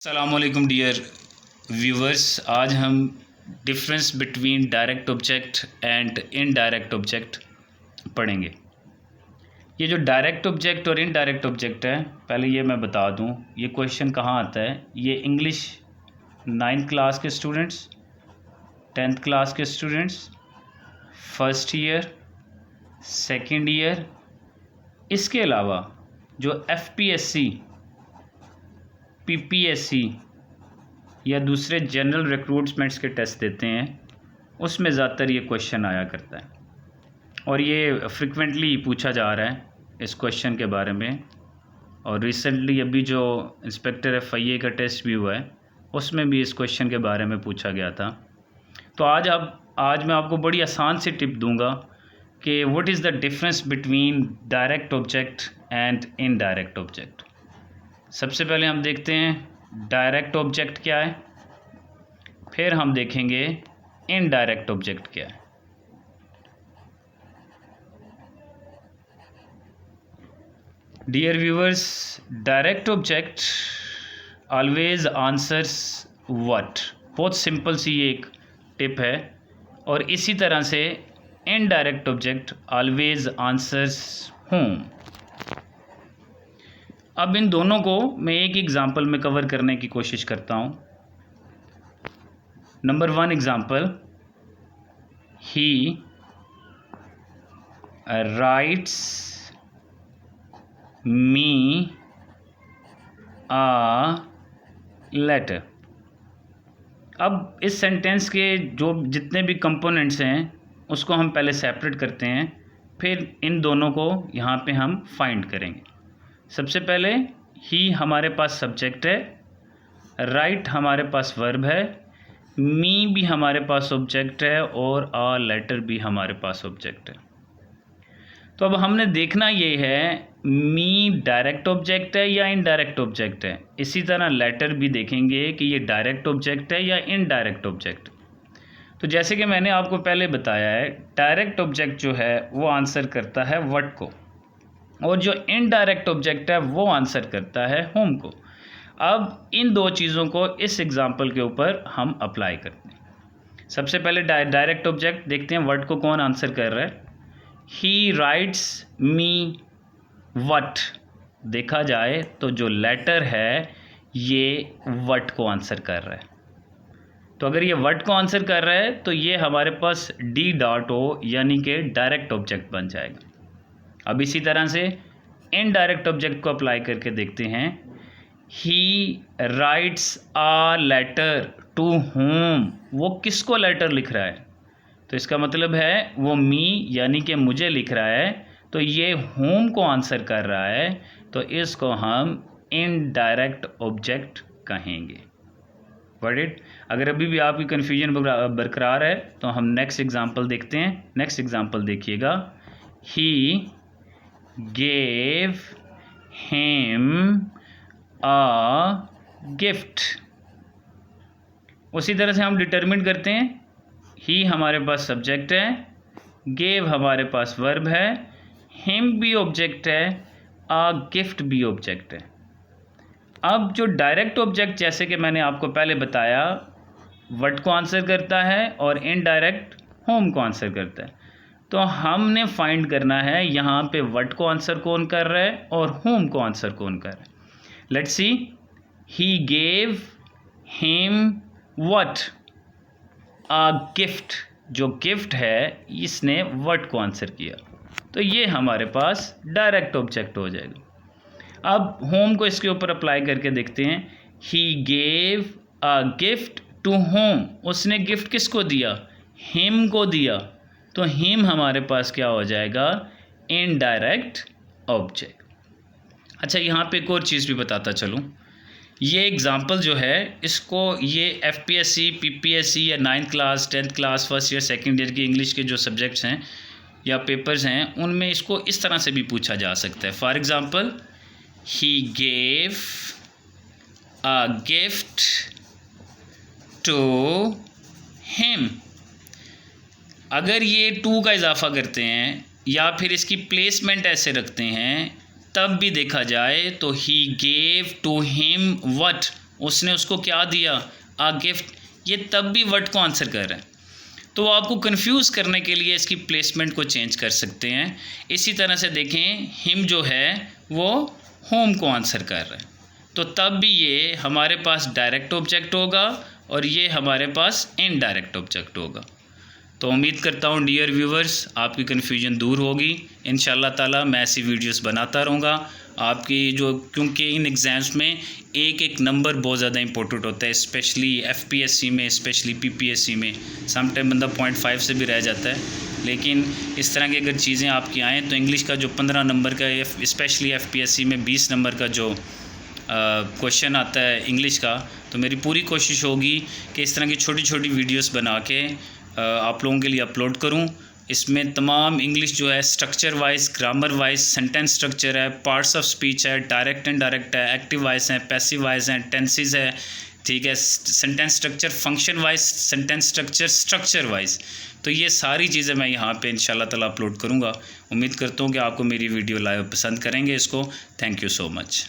अस्सलामुअलैकुम dear viewers. आज हम difference between direct object and indirect object पढ़ेंगे। ये जो डायरेक्ट ऑब्जेक्ट और इनडायरेक्ट ऑब्जेक्ट है, पहले ये मैं बता दूं, ये क्वेश्चन कहाँ आता है। ये इंग्लिश 9th क्लास के स्टूडेंट्स, 10th क्लास के students, first year, second year, इसके अलावा जो FPSC, PPSC या दूसरे जनरल रिक्रूटमेंट्स के टेस्ट देते हैं, उसमें ज़्यादातर ये क्वेश्चन आया करता है और ये फ्रिक्वेंटली पूछा जा रहा है इस क्वेश्चन के बारे में। और रिसेंटली अभी जो इंस्पेक्टर FIA का टेस्ट भी हुआ है, उसमें भी इस क्वेश्चन के बारे में पूछा गया था। तो आज मैं आपको बड़ी आसान सी टिप दूंगा कि what is the difference between direct object and indirect object. सबसे पहले हम देखते हैं डायरेक्ट ऑब्जेक्ट क्या है, फिर हम देखेंगे इनडायरेक्ट ऑब्जेक्ट क्या है। Dear viewers, direct object always answers what. बहुत सिंपल सी ये एक टिप है। और इसी तरह से indirect object always answers whom. अब इन दोनों को मैं एक एग्जांपल में कवर करने की कोशिश करता हूँ। Number 1 example, he writes me a letter. अब इस सेंटेंस के जो जितने भी कंपोनेंट्स हैं उसको हम पहले सेपरेट करते हैं, फिर इन दोनों को यहाँ पे हम फाइंड करेंगे। सबसे पहले ही हमारे पास सब्जेक्ट है, राइट हमारे पास वर्ब है, मी भी हमारे पास ऑब्जेक्ट है और आ लेटर भी हमारे पास ऑब्जेक्ट है। तो अब हमने देखना ये है मी डायरेक्ट ऑब्जेक्ट है या इनडायरेक्ट ऑब्जेक्ट है। इसी तरह लेटर भी देखेंगे कि ये डायरेक्ट ऑब्जेक्ट है या इनडायरेक्ट ऑब्जेक्ट। तो जैसे कि मैंने आपको पहले बताया है, डायरेक्ट ऑब्जेक्ट जो है वो आंसर करता है व्हाट को, और जो इनडायरेक्ट ऑब्जेक्ट है वो आंसर करता है होम को। अब इन दो चीज़ों को इस एग्जांपल के ऊपर हम अप्लाई करते हैं। सबसे पहले डायरेक्ट ऑब्जेक्ट देखते हैं, व्हाट को कौन आंसर कर रहा है। ही राइट्स मी व्हाट। देखा जाए तो जो लेटर है ये व्हाट को आंसर कर रहा है। तो अगर ये व्हाट को आंसर कर रहा है तो ये हमारे पास D.O यानी कि डायरेक्ट ऑब्जेक्ट बन जाएगा। अब इसी तरह से इनडायरेक्ट ऑब्जेक्ट को अप्लाई करके देखते हैं। He writes a letter to whom. वो किसको लेटर लिख रहा है, तो इसका मतलब है वो मी यानी कि मुझे लिख रहा है, तो ये होम को आंसर कर रहा है, तो इसको हम इनडायरेक्ट ऑब्जेक्ट कहेंगे। Word it. अगर अभी भी आपकी कन्फ्यूजन बरकरार है तो हम नेक्स्ट एग्जांपल देखते हैं। नेक्स्ट एग्जांपल देखिएगा, ही gave him a gift। उसी तरह से हम डिटरमिन करते हैं, ही हमारे पास सब्जेक्ट है, gave हमारे पास वर्ब है, him भी ऑब्जेक्ट है, a gift भी ऑब्जेक्ट है। अब जो डायरेक्ट ऑब्जेक्ट, जैसे कि मैंने आपको पहले बताया, व्हाट को आंसर करता है और इनडायरेक्ट होम को आंसर करता है। तो हमने फाइंड करना है यहाँ पे व्हाट को आंसर कौन कर रहा है और होम को आंसर कौन कर रहा है। Let's see, he gave him what a gift. जो गिफ्ट है इसने व्हाट को आंसर किया, तो ये हमारे पास डायरेक्ट ऑब्जेक्ट हो जाएगा। अब होम को इसके ऊपर अप्लाई करके देखते हैं। He gave a gift to whom. उसने गिफ्ट किसको दिया, हिम को दिया, तो हिम हमारे पास क्या हो जाएगा, इनडायरेक्ट ऑब्जेक्ट। अच्छा, यहाँ पे एक और चीज़ भी बताता चलूँ। ये एग्जांपल जो है इसको ये FPSC, PPSC या 9th class, 10th class, first year, second year की इंग्लिश के जो सब्जेक्ट्स हैं या पेपर्स हैं उनमें इसको इस तरह से भी पूछा जा सकता है। For example, he gave a gift to him. अगर ये टू का इजाफा करते हैं या फिर इसकी प्लेसमेंट ऐसे रखते हैं, तब भी देखा जाए तो he gave to him what उसने उसको क्या दिया, आ गिफ्ट, ये तब भी व्हाट को आंसर कर रहा है। तो आपको कंफ्यूज करने के लिए इसकी प्लेसमेंट को चेंज कर सकते हैं। इसी तरह से देखें, हिम जो है वो होम को आंसर कर रहा है, तो तब भी ये हमारे पास डायरेक्ट ऑब्जेक्ट होगा और ये हमारे पास इनडायरेक्ट ऑब्जेक्ट होगा। तो उम्मीद करता हूँ डियर व्यूवर्स आपकी कन्फ्यूजन दूर होगी। इंशाल्लाह ताला मैं ऐसी वीडियोस बनाता रहूँगा आपकी क्योंकि इन एग्ज़ाम्स में एक एक नंबर बहुत ज़्यादा इंपॉर्टेंट होता है, स्पेशली FPSC में, स्पेशली PPSC में। सम टाइम बंदा 0.5 से भी रह जाता है, लेकिन इस तरह की अगर चीज़ें आपकी आएँ तो इंग्लिश का जो 15 नंबर का, स्पेशली FPSC में 20 नंबर का जो क्वेश्चन आता है इंग्लिश का, तो मेरी पूरी कोशिश होगी कि इस तरह की छोटी छोटी वीडियोस बना के आप लोगों के लिए अपलोड करूं। इसमें तमाम इंग्लिश जो है structure wise, grammar wise, sentence structure है, पार्ट्स ऑफ स्पीच है, डायरेक्ट एंड डायरेक्ट है, एक्टिव वाइज है, पैसिव वाइज हैं, टेंसेस है, ठीक है, sentence structure function wise, sentence structure wise. तो ये सारी चीज़ें मैं यहाँ पे इंशाल्लाह ताला अपलोड करूँगा। उम्मीद करता हूँ कि आपको मेरी वीडियो लाइव पसंद करेंगे इसको। Thank you so much.